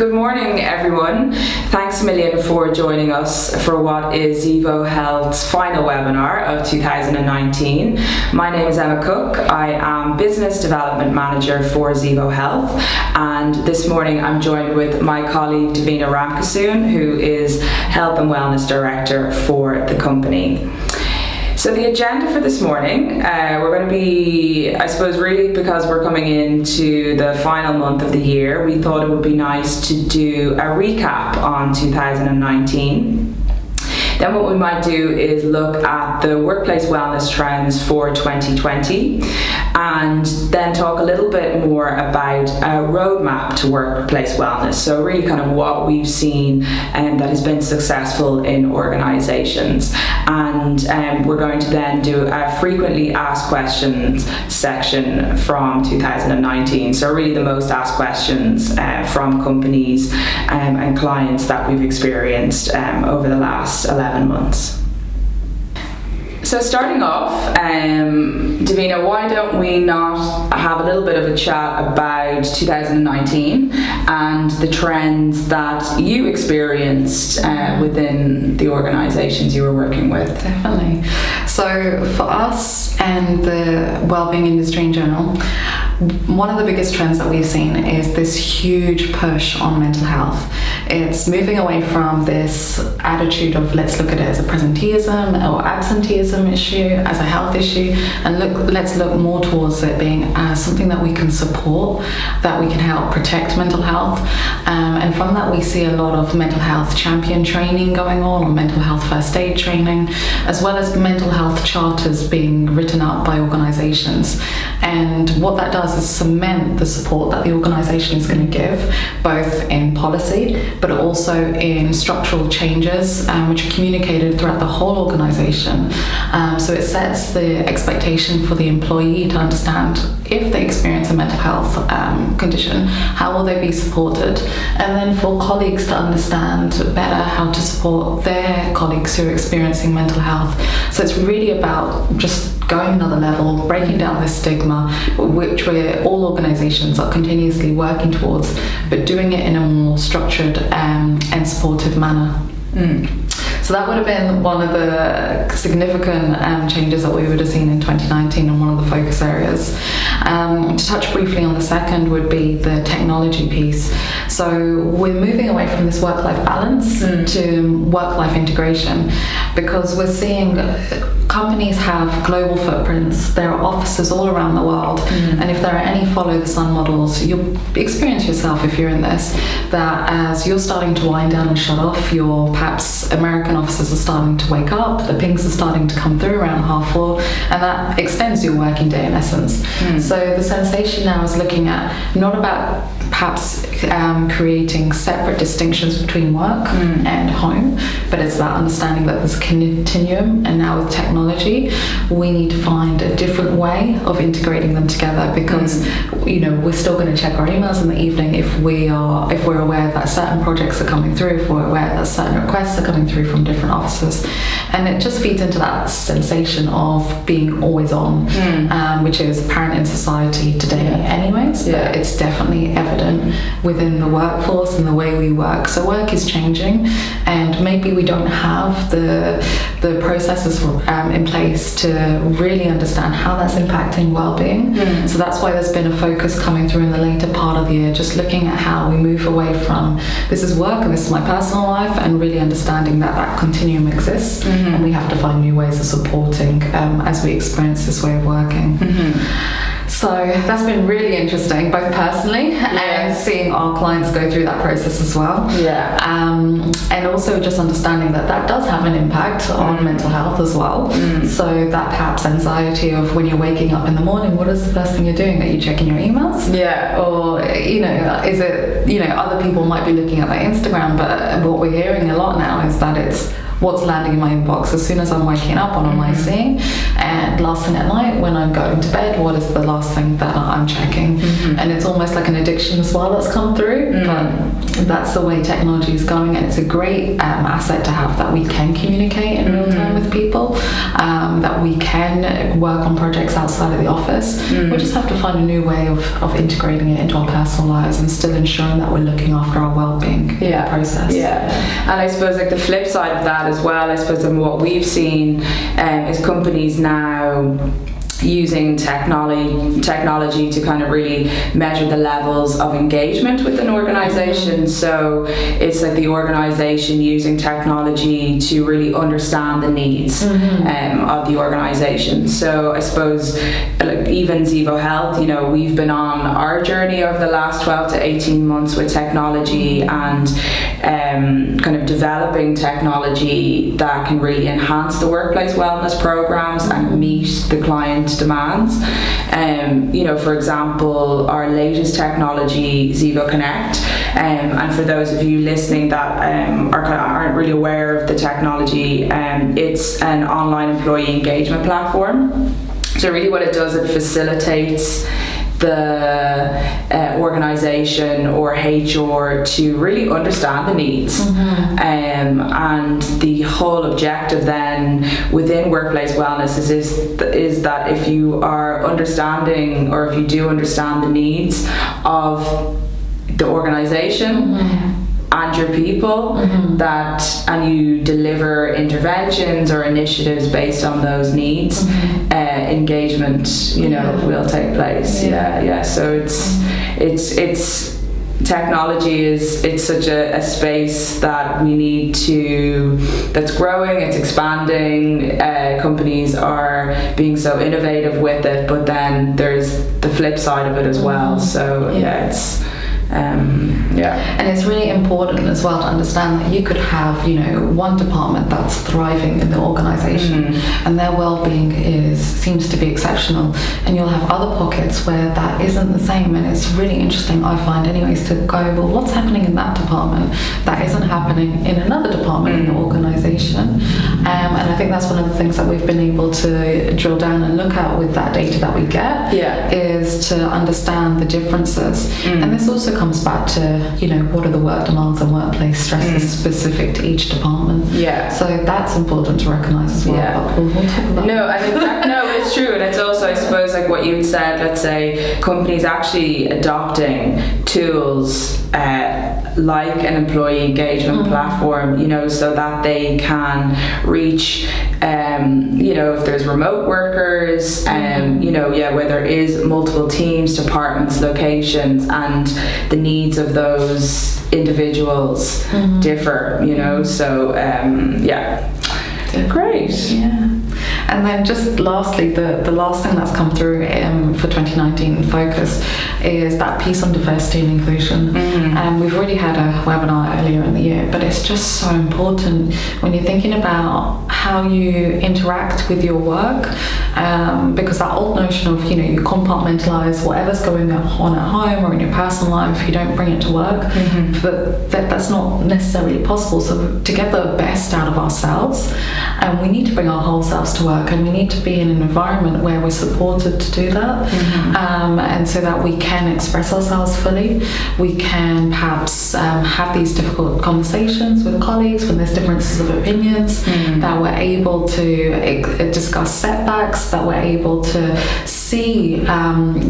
Good morning, everyone. Thanks a million for joining us for what is Zevo Health's final webinar of 2019. My name is Cooke. I am Business Development Manager for Zevo Health, and this morning I'm joined with my colleague Davina Ramkissoon, who is Health and Wellness Director for the company. So the agenda for this morning, we're going to be, I suppose, really because we're coming into the final month of the year, we thought it would be nice to do a recap on 2019. Then what we might do is look at the workplace wellness trends for 2020 and then talk a little bit more about a roadmap to workplace wellness. So really kind of what we've seen that has been successful in organizations. And we're going to then do a frequently asked questions section from 2019. So really the most asked questions from companies and clients that we've experienced over the last 11 months. So starting off, Davina, why don't we not have a little bit of a chat about 2019 and the trends that you experienced within the organisations you were working with? Definitely. So for us and the wellbeing industry in general, one of the biggest trends that we've seen is this huge push on mental health. It's moving away from this attitude of let's look at it as a presenteeism or absenteeism issue, as a health issue, and let's look more towards it being as something that we can support, that we can help protect mental health. And from that we see a lot of mental health champion training going on, or mental health first aid training, as well as mental health charters being written up by organisations. And what that does is cement the support that the organisation is going to give, both in policy but also in structural changes which are communicated throughout the whole organisation. So it sets the expectation for the employee to understand if they experience a mental health condition, how will they be supported, and then for colleagues to understand better how to support their colleagues who are experiencing mental health. So it's really about just going another level, breaking down this stigma, which all organisations are continuously working towards, but doing it in a more structured and supportive manner. So that would have been one of the significant changes that we would have seen in 2019 and one of the focus areas. To touch briefly on the second would be the technology piece. So we're moving away from this work-life balance to work-life integration, because we're seeing companies have global footprints. There are offices all around the world, and if there are any follow the sun models, you'll experience yourself if you're in this, that as you're starting to wind down and shut off, your perhaps American offices are starting to wake up, the pings are starting to come through around 4:30, and that extends your working day in essence. So the sensation now is looking at not about perhaps creating separate distinctions between work and home, but it's about understanding that there's a continuum, and now with technology we need to find a different way of integrating them together, because we're still going to check our emails in the evening if we're aware that certain projects are coming through, if we're aware that certain requests are coming through from different offices, and it just feeds into that sensation of being always on, which is apparent in society today anyways, but it's definitely evident within the workforce and the way we work. So work is changing, and maybe we don't have the processes in place to really understand how that's impacting well-being. So that's why there's been a focus coming through in the later part of the year, just looking at how we move away from this is work and this is my personal life, and really understanding that continuum exists, and we have to find new ways of supporting as we experience this way of working. So that's been really interesting, both personally and seeing our clients go through that process as well. And also just understanding that does have an impact on mental health as well. So that perhaps anxiety of when you're waking up in the morning, what is the first thing you're doing? Are you checking your emails? Or, is it, other people might be looking at their Instagram, but what we're hearing a lot now is that it's what's landing in my inbox as soon as I'm waking up, what am I seeing, and last thing at night when I'm going to bed, what is the last thing that I'm checking. And it's almost like an addiction as well that's come through, but that's the way technology is going, and it's a great asset to have, that we can communicate in real time with people, that that we can work on projects outside of the office. We just have to find a new way of integrating it into our personal lives and still ensuring that we're looking after our well-being in the process. And I suppose like the flip side of that as well, I suppose what we've seen is companies now using technology to kind of really measure the levels of engagement with an organization. So it's like the organization using technology to really understand the needs of the organization. So I suppose like even Zevo Health, you know, we've been on our journey over the last 12 to 18 months with technology and kind of developing technology that can really enhance the workplace wellness programs and meet the client demands. You know, for example, our latest technology, Zevo Connect, and for those of you listening that aren't really aware of the technology, it's an online employee engagement platform. So really what it does, it facilitates the organization or HR to really understand the needs, and the whole objective then within workplace wellness is that if you are understanding, or if you do understand the needs of the organization and your people, and you deliver interventions or initiatives based on those needs, engagement, you know, will take place. So it's technology it's such a space that we need to, that's growing, it's expanding, companies are being so innovative with it, but then there's the flip side of it as well. So it's and it's really important as well to understand that you could have, you know, one department that's thriving in the organization and their well-being seems to be exceptional, and you'll have other pockets where that isn't the same. And it's really interesting, I find anyways, to go, well, what's happening in that department that isn't happening in another department in the organization? And I think that's one of the things that we've been able to drill down and look at with that data that we get, is to understand the differences. And this also comes back to, you know, what are the work demands and workplace stresses specific to each department. So that's important to recognise as well. But we'll talk about No, it's true. And it's also, I suppose, like what you said, let's say companies actually adopting tools like an employee engagement platform, you know, so that they can reach, you know, if there's remote workers, you know, where there is multiple teams, departments, locations, and the needs of those individuals differ, you know, so great. And then just lastly, the last thing that's come through for 2019 focus is that piece on diversity and inclusion. And we've already had a webinar earlier in the year, but it's just so important when you're thinking about how you interact with your work, because that old notion of, you know, you compartmentalize whatever's going on at home or in your personal life, you don't bring it to work, but that's not necessarily possible. So to get the best out of ourselves, we need to bring our whole selves to work, and we need to be in an environment where we're supported to do that, and so that we can express ourselves fully. We can perhaps have these difficult conversations with colleagues when there's differences of opinions, that we're able to discuss setbacks, that we're able to see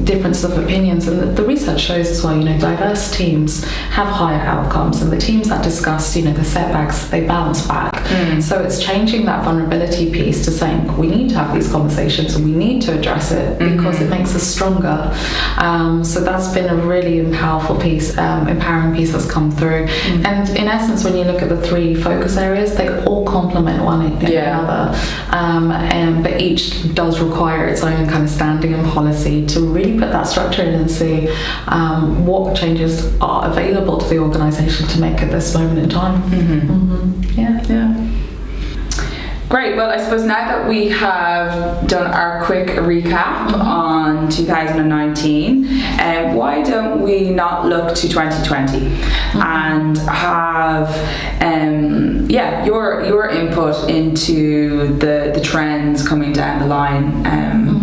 differences of opinions. And the research shows as well, you know, diverse teams have higher outcomes, and the teams that discuss, you know, the setbacks, they bounce back. So it's changing that vulnerability piece to saying we need to have these conversations and we need to address it because it makes us stronger. So that's been a really powerful piece, empowering piece that's come through. And in essence, when you look at the three focus areas, they all complement one another, but each does require its own kind of standing and policy to really put that structure in and see what changes are available to the organisation to make at this moment in time. Great. Well, I suppose now that we have done our quick recap on 2019, why don't we not look to 2020 and have your input into the trends coming down the line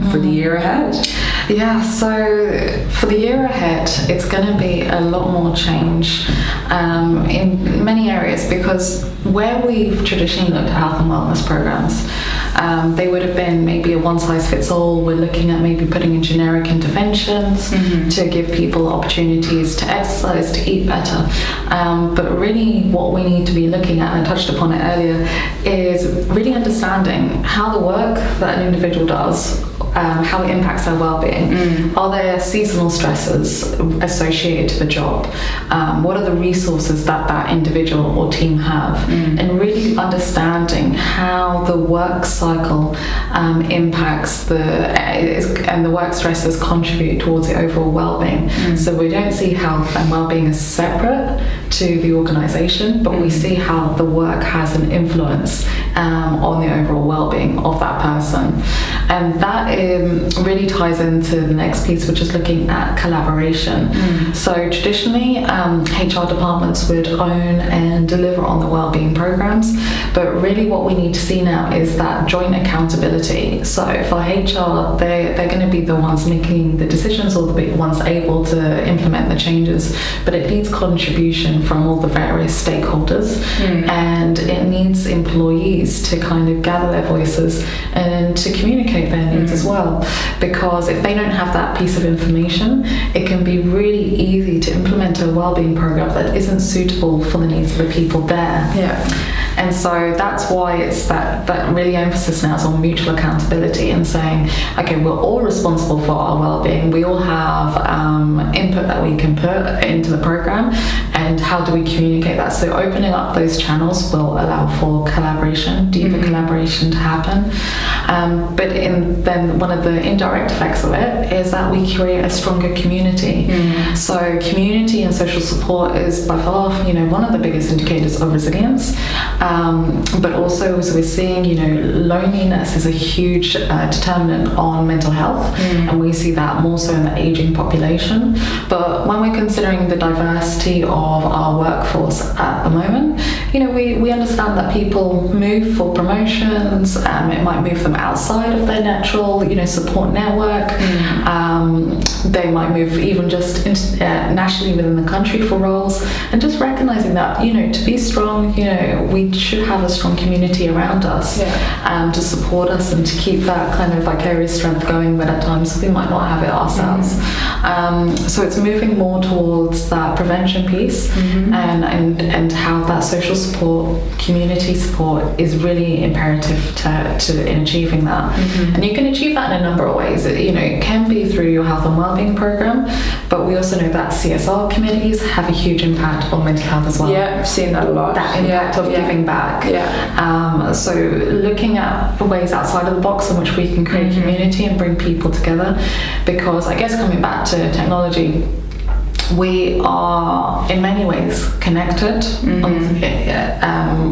for the year ahead? Yeah, so for the year ahead, it's going to be a lot more change in many areas, because where we've traditionally looked at health and wellness programs, they would have been maybe a one-size-fits-all. We're looking at maybe putting in generic interventions to give people opportunities to exercise, to eat better. But really what we need to be looking at, and I touched upon it earlier, is really understanding how the work that an individual does, how it impacts their well-being. Are there seasonal stresses associated to the job? What are the resources that that individual or team have? And really understanding how the work cycle impacts and the work stresses contribute towards the overall well-being. So we don't see health and well-being as separate to the organisation, but we see how the work has an influence on the overall well-being of that person. And that really ties into the next piece, which is looking at collaboration. So traditionally, HR departments would own and deliver on the wellbeing programs, but really what we need to see now is that joint accountability. So for HR, they're going to be the ones making the decisions, or the ones able to implement the changes, but it needs contribution from all the various stakeholders, and it needs employees to kind of gather their voices and to communicate their needs as well, because if they don't have that piece of information, it can be really easy to implement a wellbeing program that isn't suitable for the needs of the people there. And so that's why it's that really emphasis now is on mutual accountability and saying, okay, we're all responsible for our well-being. We all have input that we can put into the program, and how do we communicate that? So opening up those channels will allow for collaboration, deeper collaboration to happen. But then one of the indirect effects of it is that we create a stronger community. So community and social support is by far, one of the biggest indicators of resilience. But also, as we're seeing, loneliness is a huge determinant on mental health, and we see that more so in the aging population. But when we're considering the diversity of our workforce at the moment, we understand that people move for promotions. It might move them outside of their natural, support network. They might move even just nationally within the country for roles, and just recognizing that, to be strong, we should have a strong community around us to support us and to keep that kind of vicarious strength going when at times we might not have it ourselves. So it's moving more towards that prevention piece, and how that social support, community support is really imperative in achieving that. And you can achieve that in a number of ways. It can be through your health and wellbeing program, but we also know that CSR committees have a huge impact on mental health as well. Yeah, I've seen that a lot. That impact of giving back. So looking at ways outside of the box in which we can create community and bring people together, because I guess coming back to technology, we are in many ways connected,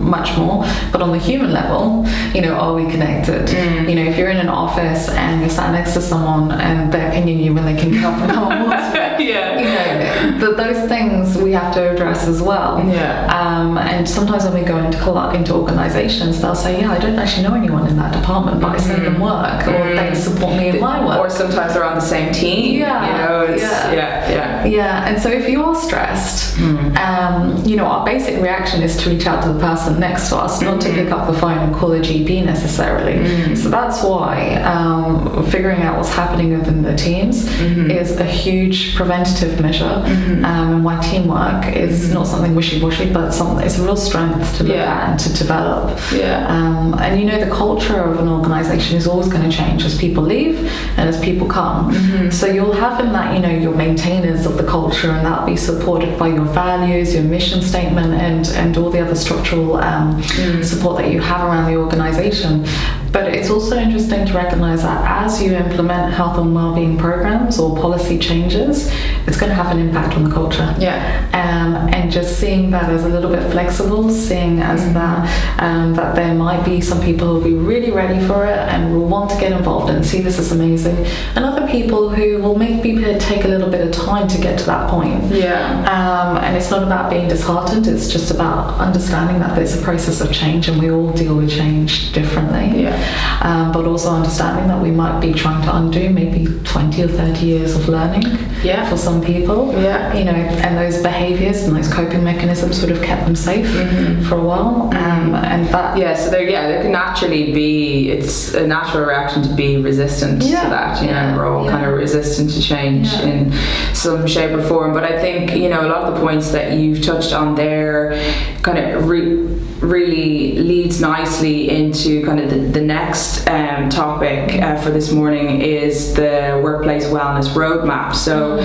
much more, but on the human level, are we connected? If you're in an office and you're sat next to someone and they're pinging you when they can help and no one wants to, those things we have to address as well. And sometimes when we go into organizations, they'll say, I don't actually know anyone in that department, but I send them work, or they support me in my work. Or sometimes they're on the same team. And so if you are stressed, our basic reaction is to reach out to the person next to us, not to pick up the phone and call a GP necessarily. So that's why figuring out what's happening within the teams is a huge preventative measure, and why teamwork is not something wishy-washy, but it's a real strength to look at and to develop. And the culture of an organisation is always going to change as people leave and as people come. So you'll have in that, your maintainers of the culture, and that'll be supported by your values, your mission statement, and all the other structural support that you have around the organisation. But it's also interesting to recognise that as you implement health and wellbeing programs or policy changes, it's going to have an impact on the culture. and just seeing that as a little bit flexible, seeing as that there might be some people who will be really ready for it and will want to get involved and see this as amazing, and other people who will maybe take a little bit of time to get to that point. And it's not about being disheartened, it's just about understanding that there's a process of change and we all deal with change differently. But also understanding that we might be trying to undo maybe 20 or 30 years of learning for some people. And those behaviours and those coping mechanisms would have kept them safe for a while. And that so there can naturally be, it's a natural reaction to be resistant to that. We're all kind of resistant to change in some shape or form. But I think a lot of the points that you've touched on there kind of really leads nicely into kind of the next topic for this morning is the workplace wellness roadmap. So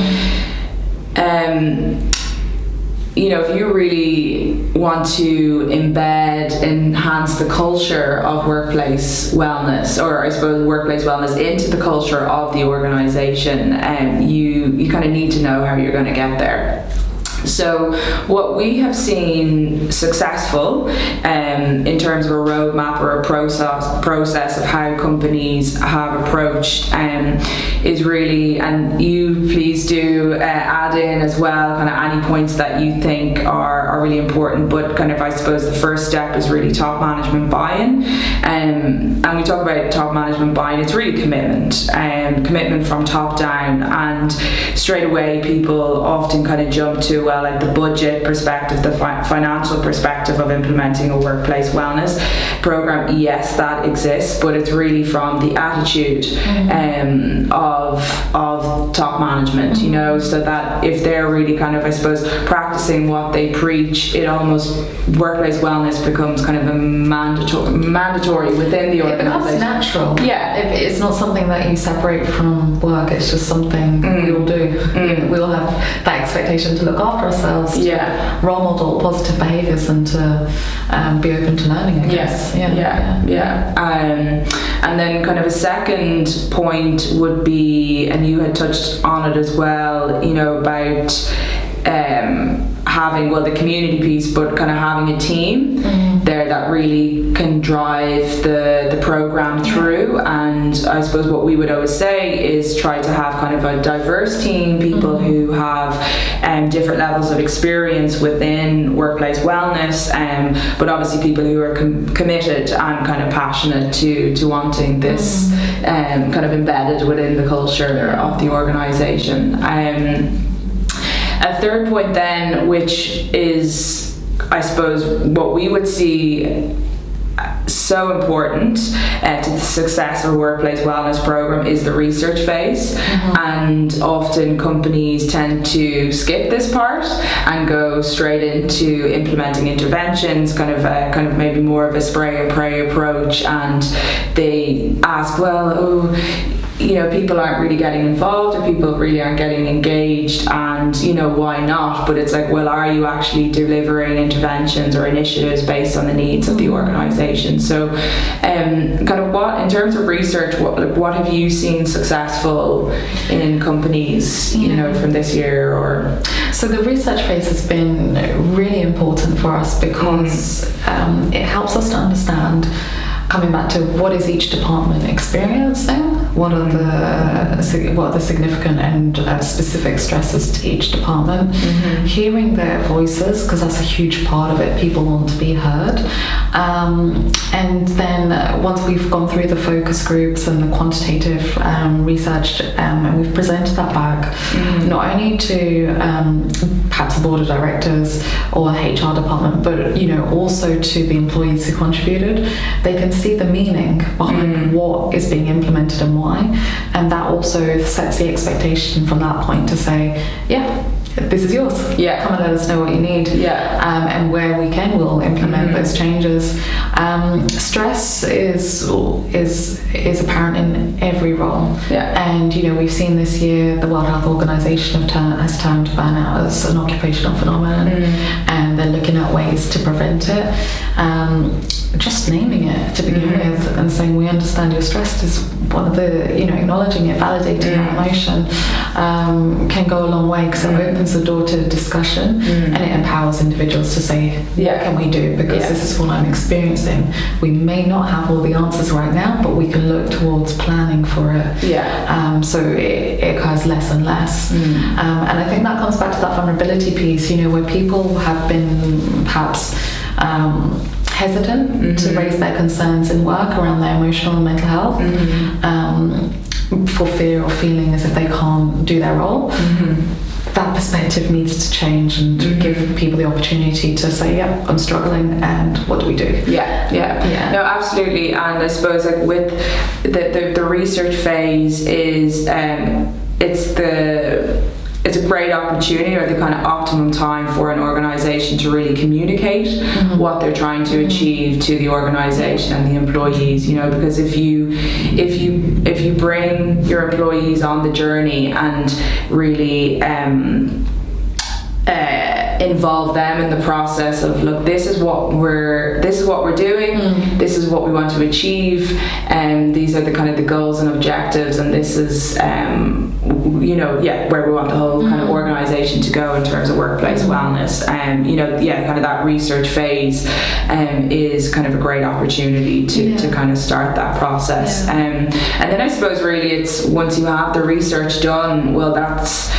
if you really want to enhance the culture of workplace wellness, or I suppose workplace wellness into the culture of the organisation, you kind of need to know how you're going to get there. So what we have seen successful in terms of a roadmap or a process of how companies have approached is really, and you please do add in as well kind of any points that you think are really important, but kind of I suppose the first step is really top management buy-in. And we talk about top management buy-in, it's really commitment from top down, and straight away people often kind of jump to like the budget perspective, the financial perspective of implementing a workplace wellness program. Yes, that exists, but it's really from the attitude of top management, so that if they're really kind of, I suppose, practicing what they preach, it almost, workplace wellness becomes kind of a mandatory within the organisation. It becomes natural. It's not something that you separate from work, it's just something we all do. We all have that expectation to look after ourselves, to role model positive behaviours, and to be open to learning, I guess. And then kind of a second point would be, and you had touched on it as well, about having, the community piece, but kind of having a team there that really can drive the program through. And I suppose what we would always say is try to have kind of a diverse team, people who have different levels of experience within workplace wellness, but obviously people who are committed and kind of passionate to wanting this kind of embedded within the culture of the organisation. A third point then, which is, I suppose, what we would see so important to the success of a workplace wellness program is the research phase. And often companies tend to skip this part and go straight into implementing interventions, kind of maybe more of a spray and pray approach, and they ask, people aren't really getting involved, or people really aren't getting engaged, and why not? But it's like, well, are you actually delivering interventions or initiatives based on the needs of the organisation? So kind of what, in terms of research, what have you seen successful in companies from this year? Or so the research phase has been really important for us because it helps us to understand, coming back to what is each department experiencing, what are the significant and specific stresses to each department, hearing their voices, because that's a huge part of it. People want to be heard, and then once we've gone through the focus groups and the quantitative research, and we've presented that back, not only to perhaps the board of directors or HR department, but also to the employees who contributed, they can see the meaning behind what is being implemented and why, and that also sets the expectation from that point to say, this is yours. Come and let us know what you need. And where we can, we'll implement those changes. Stress is apparent in every role. And we've seen this year the World Health Organization has termed burnout as an occupational phenomenon, and they're looking at ways to prevent it. just naming it to begin with and saying we understand you're stressed is one of the, acknowledging it, validating that emotion can go a long way, because it opens the door to discussion and it empowers individuals to say, what can we do, because this is what I'm experiencing. We may not have all the answers right now, but we can look towards planning for it. So it occurs less and less. And I think that comes back to that vulnerability piece, where people have been perhaps hesitant to raise their concerns in work around their emotional and mental health, for fear or feeling as if they can't do their role. That perspective needs to change and give people the opportunity to say, I'm struggling, and what do we do? No, absolutely. And I suppose like with the research phase is it's a great opportunity, or the kind of optimum time for an organisation to really communicate what they're trying to achieve to the organisation and the employees. Because if you bring your employees on the journey and really involve them in the process of, look, this is what we're doing, this is what we want to achieve, and these are the kind of the goals and objectives, and this is where we want the whole kind of organisation to go in terms of workplace wellness. Kind of that research phase is kind of a great opportunity to kind of start that process. And then I suppose really it's, once you have the research done, well, that's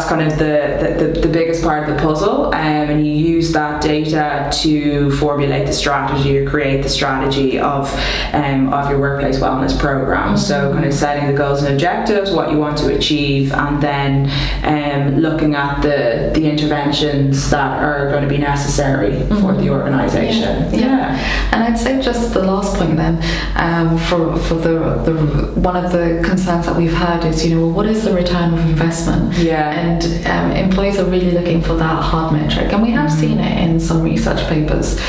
kind of the biggest part of the puzzle, and you use that data to formulate the strategy or create the strategy of your workplace wellness program. So kind of setting the goals and objectives, what you want to achieve, and then looking at the interventions that are going to be necessary for the organisation. And I'd say just the last point then, for the one of the concerns that we've had is, what is the return of investment? And employees are really looking for that hard metric, and we have seen it in some research papers.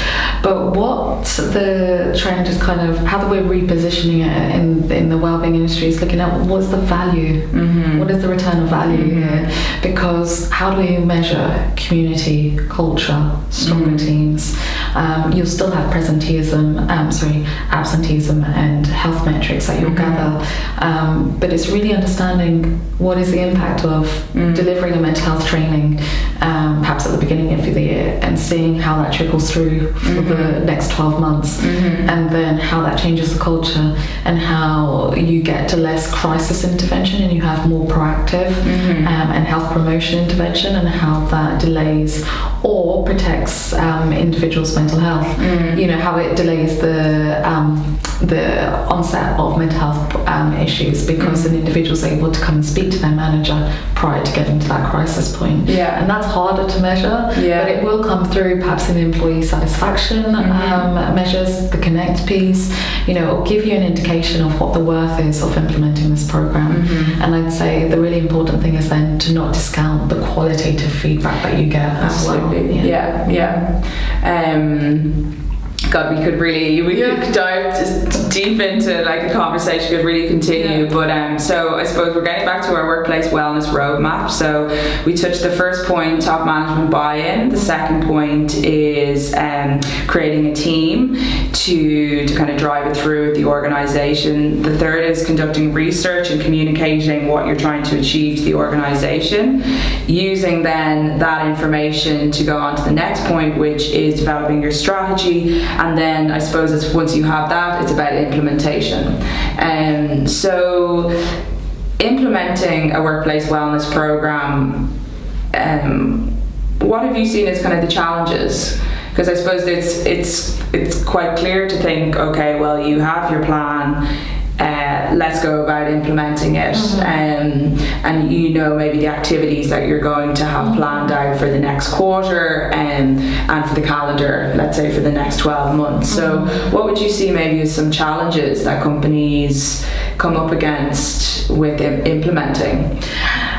But what the trend is kind of how we're repositioning it in the wellbeing industry is looking at what's the value, what is the return of value here? Because how do we measure community, culture, stronger teams? You'll still have absenteeism and health metrics that you'll gather, but it's really understanding what is the impact of delivering a mental health training, perhaps at the beginning of the year, and seeing how that trickles through for the next 12 months, and then how that changes the culture, and how you get to less crisis intervention and you have more proactive and health promotion intervention, and how that delays or protects individuals' mental health. How it delays the onset of mental health issues, because an individual is able to come and speak to their manager prior to getting to that crisis point. And that's harder to measure, but it will come through perhaps in employee satisfaction measures, the connect piece. It'll give you an indication of what the worth is of implementing this program. And I'd say the really important thing is then to not discount the qualitative feedback that you get as well. God, we could dive deep into like a conversation, could really continue. But so I suppose we're getting back to our workplace wellness roadmap. So we touched the first point, top management buy-in. The second point is creating a team to kind of drive it through the organisation. The third is conducting research and communicating what you're trying to achieve to the organisation, using then that information to go on to the next point, which is developing your strategy. And then I suppose it's, once you have that, it's about implementation. So implementing a workplace wellness program, what have you seen as kind of the challenges? Because I suppose it's quite clear to think, okay, well, you have your plan, let's go about implementing it, and maybe the activities that you're going to have planned out for the next quarter, and for the calendar, let's say for the next 12 months. So what would you see maybe as some challenges that companies come up against with implementing?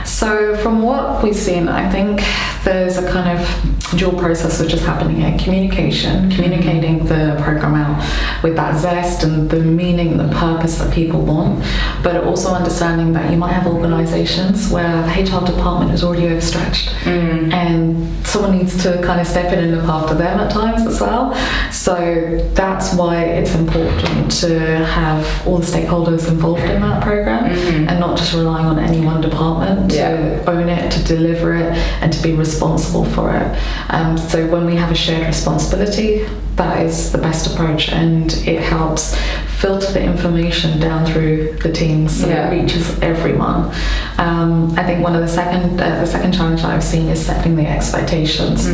So from what we've seen, I think there's a kind of dual process which is happening here. Communicating the program out with that zest and the meaning and the purpose that people want, but also understanding that you might have organisations where the HR department is already overstretched and someone needs to kind of step in and look after them at times as well. So that's why it's important to have all the stakeholders involved in that program and not just relying on any one department to own it, to deliver it, and to be responsible for it. So when we have a shared responsibility, that is the best approach, and it helps filter the information down through the teams so it reaches everyone. I think one of the second challenge I've seen is setting the expectations.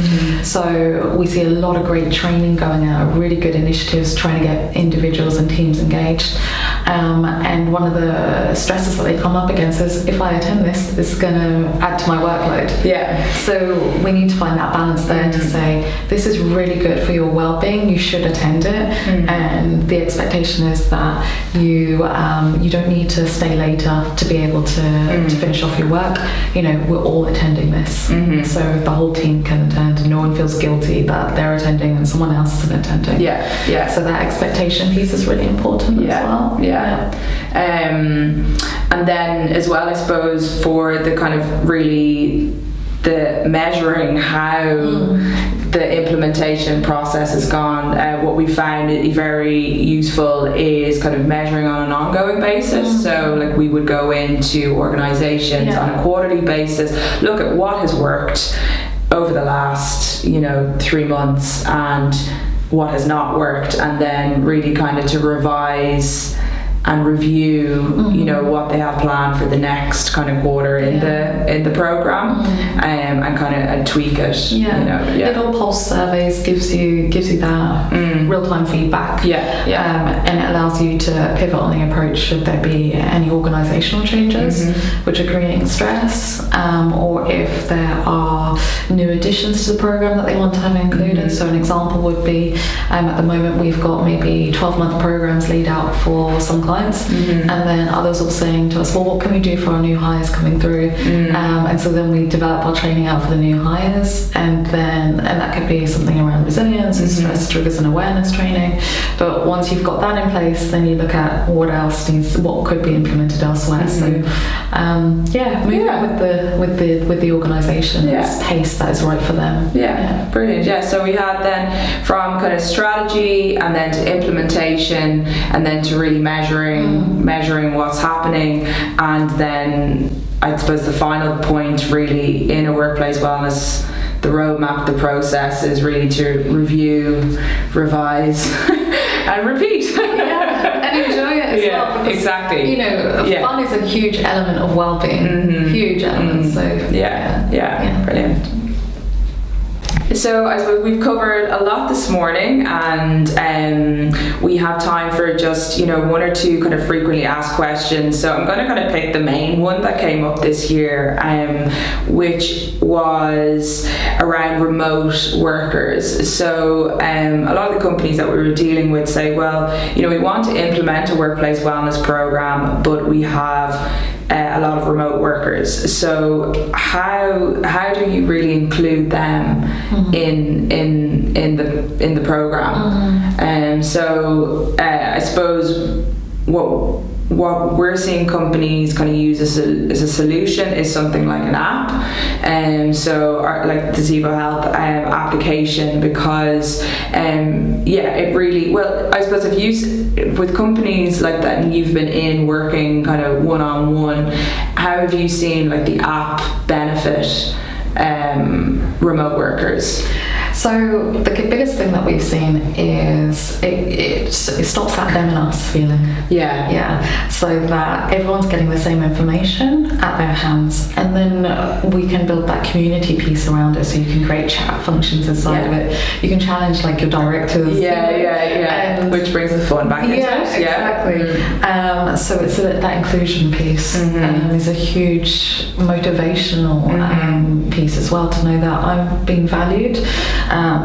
So we see a lot of great training going out, really good initiatives trying to get individuals and teams engaged. And one of the stresses that they come up against is, if I attend this, it's going to add to my workload. So we need to find that balance there to say, this is really good for your well-being, you should attend it, and the expectation is that you don't need to stay later to be able to finish off your work. You know, we're all attending this, so the whole team can attend and no one feels guilty that they're attending and someone else isn't attending. So that expectation piece is really important as well. And then as well, I suppose, for the kind of really the measuring how the implementation process has gone, what we found very useful is kind of measuring on an ongoing basis. So like we would go into organizations on a quarterly basis, look at what has worked over the last 3 months and what has not worked, and then really kind of to revise and review what they have planned for the next kind of quarter in the program, and kind of tweak it. Little pulse surveys gives you that real-time feedback, and it allows you to pivot on the approach should there be any organizational changes which are creating stress, or if there are new additions to the program that they want to have included. So an example would be, at the moment we've got maybe 12-month programs laid out for some clients, and then others are saying to us, well, what can we do for our new hires coming through? And so then we develop our training out for the new hires, and that could be something around resilience and stress triggers and awareness training. But once you've got that in place, then you look at what could be implemented elsewhere. So moving with the organisation's pace that is right for them. Brilliant. So we had then from kind of strategy and then to implementation and then to really measuring what's happening, and then I suppose the final point really in a workplace wellness, the roadmap, the process is really to review, revise and repeat. And enjoy it as well. Because, exactly. Fun is a huge element of well-being. Huge element. So brilliant. So I suppose we've covered a lot this morning, and we have time for just one or two kind of frequently asked questions. So I'm going to kind of pick the main one that came up this year, which was around remote workers. So a lot of the companies that we were dealing with say, well, we want to implement a workplace wellness program, but we have a lot of remote workers. So how do you really include them in the program? So I suppose what we're seeing companies kind of use as a solution is something like an app, like the Zevo Health application, because it really, well, I suppose if you with companies like that and you've been working kind of one-on-one, how have you seen like the app benefit remote workers? So the biggest thing that we've seen is it stops that them and us feeling. So that everyone's getting the same information at their hands, and then we can build that community piece around it. So you can create chat functions inside of it. You can challenge like your directors. Which brings the fun back into it. Exactly. So it's that inclusion piece is a huge motivational piece as well, to know that I'm being valued.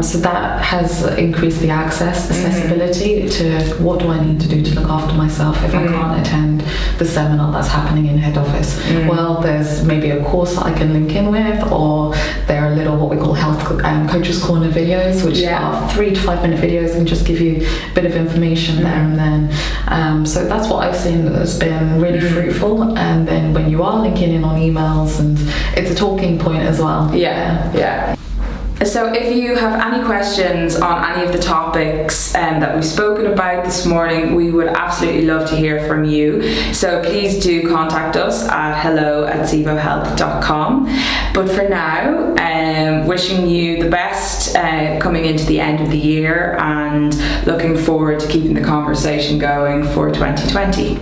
So that has increased the accessibility to what do I need to do to look after myself if I can't attend the seminar that's happening in head office. Well, there's maybe a course that I can link in with, or there are little what we call health coaches corner videos, which are 3 to 5 minute videos and just give you a bit of information there and then. So that's what I've seen that has been really fruitful. And then when you are linking in on emails, and it's a talking point as well. Yeah. So if you have any questions on any of the topics that we've spoken about this morning, we would absolutely love to hear from you. So please do contact us at hello@zevohealth.com. But for now, wishing you the best coming into the end of the year, and looking forward to keeping the conversation going for 2020.